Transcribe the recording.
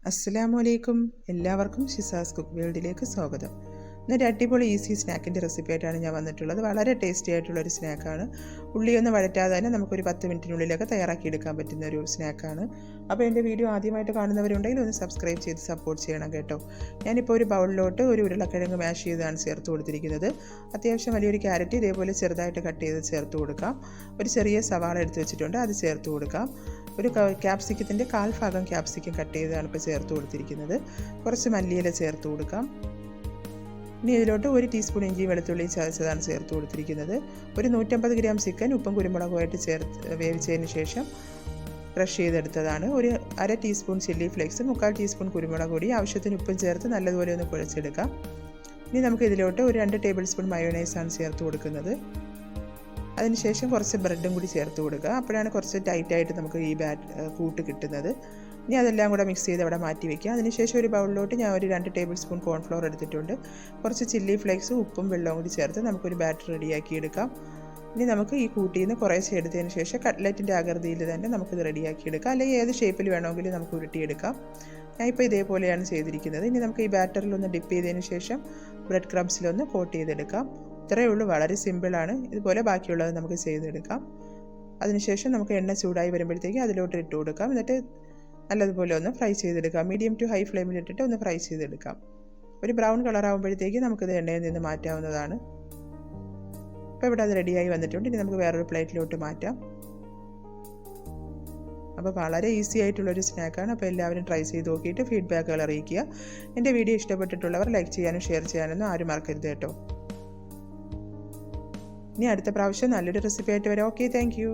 അസ്സലാമലൈക്കും. എല്ലാവർക്കും ഷിസാസ് കുക്ക് വേൾഡിലേക്ക് സ്വാഗതം. ഇന്നൊരു അടിപൊളി ഈസി സ്നാക്കിൻ്റെ റെസിപ്പി ആയിട്ടാണ് ഞാൻ വന്നിട്ടുള്ളത്. വളരെ ടേസ്റ്റി ആയിട്ടുള്ളൊരു സ്നാക്കാണ്. ഉള്ളിയൊന്നും വഴറ്റാതെ തന്നെ നമുക്കൊരു 10 മിനിറ്റിനുള്ളിലൊക്കെ തയ്യാറാക്കിയെടുക്കാൻ പറ്റുന്ന ഒരു സ്നാക്കാണ്. അപ്പോൾ എൻ്റെ വീഡിയോ ആദ്യമായിട്ട് കാണുന്നവരുണ്ടെങ്കിൽ ഒന്ന് സബ്സ്ക്രൈബ് ചെയ്ത് സപ്പോർട്ട് ചെയ്യണം കേട്ടോ. ഞാനിപ്പോൾ ഒരു ബൗളിലോട്ട് ഒരു ഉരുളക്കിഴങ്ങ് മാഷ് ചെയ്താണ് ചേർത്ത് കൊടുത്തിരിക്കുന്നത്. അത്യാവശ്യം വലിയൊരു ക്യാരറ്റ് ഇതേപോലെ ചെറുതായിട്ട് കട്ട് ചെയ്ത് ചേർത്ത് കൊടുക്കാം. ഒരു ചെറിയ സവാള എടുത്ത് വെച്ചിട്ടുണ്ട്, അത് ചേർത്ത് കൊടുക്കാം. ഒരു ക്യാപ്സിക്കത്തിൻ്റെ 1/4 ഭാഗം ക്യാപ്സിക്കം കട്ട് ചെയ്താണ് ഇപ്പോൾ ചേർത്ത് കൊടുത്തിരിക്കുന്നത്. കുറച്ച് മല്ലിയില ചേർത്ത് കൊടുക്കാം. ഇനി ഇതിലോട്ട് 1 ടീസ്പൂൺ ഇഞ്ചി വെളുത്തുള്ളി ചതച്ചതാണ് ചേർത്ത് കൊടുത്തിരിക്കുന്നത്. ഒരു 150 ഗ്രാം ചിക്കൻ ഉപ്പും കുരുമുളകുമായിട്ട് വേവിച്ചതിന് ശേഷം ക്രഷ് ചെയ്തെടുത്തതാണ്. ഒരു 1/2 ടീസ്പൂൺ ചില്ലി ഫ്ലേക്സ്, 1/4 ടീസ്പൂൺ കുരുമുളക് പൊടി, ആവശ്യത്തിന് ഉപ്പും ചേർത്ത് നല്ലതുപോലെ ഒന്ന് കുഴച്ചെടുക്കാം. ഇനി നമുക്ക് ഇതിലോട്ട് ഒരു 2 ടേബിൾ സ്പൂൺ മയോണൈസാണ് ചേർത്ത് കൊടുക്കുന്നത്. അതിനുശേഷം കുറച്ച് ബ്രെഡും കൂടി ചേർത്ത് കൊടുക്കുക. അപ്പോഴാണ് കുറച്ച് ടൈറ്റായിട്ട് നമുക്ക് ഈ കൂട്ട് കിട്ടുന്നത്. ഇനി അതെല്ലാം കൂടെ മിക്സ് ചെയ്ത് അവിടെ മാറ്റി വയ്ക്കുക. അതിനുശേഷം ഒരു ബൗളിലോട്ട് ഞാൻ ഒരു 2 ടേബിൾ സ്പൂൺ കോൺഫ്ലോർ എടുത്തിട്ടുണ്ട്. കുറച്ച് ചില്ലി ഫ്ലേക്സ്, ഉപ്പും വെള്ളവും കൂടി ചേർത്ത് നമുക്കൊരു ബാറ്റർ റെഡിയാക്കി എടുക്കാം. ഇനി നമുക്ക് ഈ കൂട്ടിൽ നിന്ന് കുറേശ്ശെ എടുത്തതിന് ശേഷം കട്ട്ലറ്റിൻ്റെ ആകൃതിയിൽ തന്നെ നമുക്കിത് റെഡിയാക്കി എടുക്കാം. അല്ലെങ്കിൽ ഏത് ഷേപ്പിൽ വേണമെങ്കിലും നമുക്ക് ഉരുട്ടിയെടുക്കാം. ഞാനിപ്പോൾ ഇതേപോലെയാണ് ചെയ്തിരിക്കുന്നത്. ഇനി നമുക്ക് ഈ ബാറ്ററിലൊന്ന് ഡിപ്പ് ചെയ്തതിന് ശേഷം ബ്രെഡ് ക്രംസിലൊന്ന് കോട്ട് ചെയ്തെടുക്കാം. ഇത്രയേ ഉള്ളൂ, വളരെ സിമ്പിളാണ്. ഇതുപോലെ ബാക്കിയുള്ളത് നമുക്ക് ചെയ്തെടുക്കാം. അതിനുശേഷം നമുക്ക് എണ്ണ ചൂടായി വരുമ്പോഴത്തേക്ക് അതിലോട്ട് ഇട്ട് കൊടുക്കാം. എന്നിട്ട് നല്ലതുപോലെ ഒന്ന് ഫ്രൈ ചെയ്തെടുക്കാം. മീഡിയം ടു ഹൈ ഫ്ലെയിമിൽ ഇട്ടിട്ട് ഒന്ന് ഫ്രൈ ചെയ്തെടുക്കാം. ഒരു ബ്രൗൺ കളർ ആകുമ്പോഴത്തേക്ക് നമുക്കിത് എണ്ണയിൽ നിന്ന് മാറ്റാവുന്നതാണ്. അപ്പോൾ ഇവിടെ അത് റെഡിയായി വന്നിട്ടുണ്ട്. ഇനി നമുക്ക് വേറൊരു പ്ലേറ്റിലോട്ട് മാറ്റാം. അപ്പോൾ വളരെ ഈസി ആയിട്ടുള്ളൊരു സ്നാക്കാണ്. അപ്പോൾ എല്ലാവരും ട്രൈ ചെയ്ത് നോക്കിയിട്ട് ഫീഡ്ബാക്കുകൾ അറിയിക്കുക. എൻ്റെ വീഡിയോ ഇഷ്ടപ്പെട്ടിട്ടുള്ളവർ ലൈക്ക് ചെയ്യാനും ഷെയർ ചെയ്യാനൊന്നും ആരും മറക്കരുത് കേട്ടോ. ഇനി അടുത്ത പ്രാവശ്യം നല്ലൊരു റെസിപ്പി ആയിട്ട് വരാം. Okay, thank you.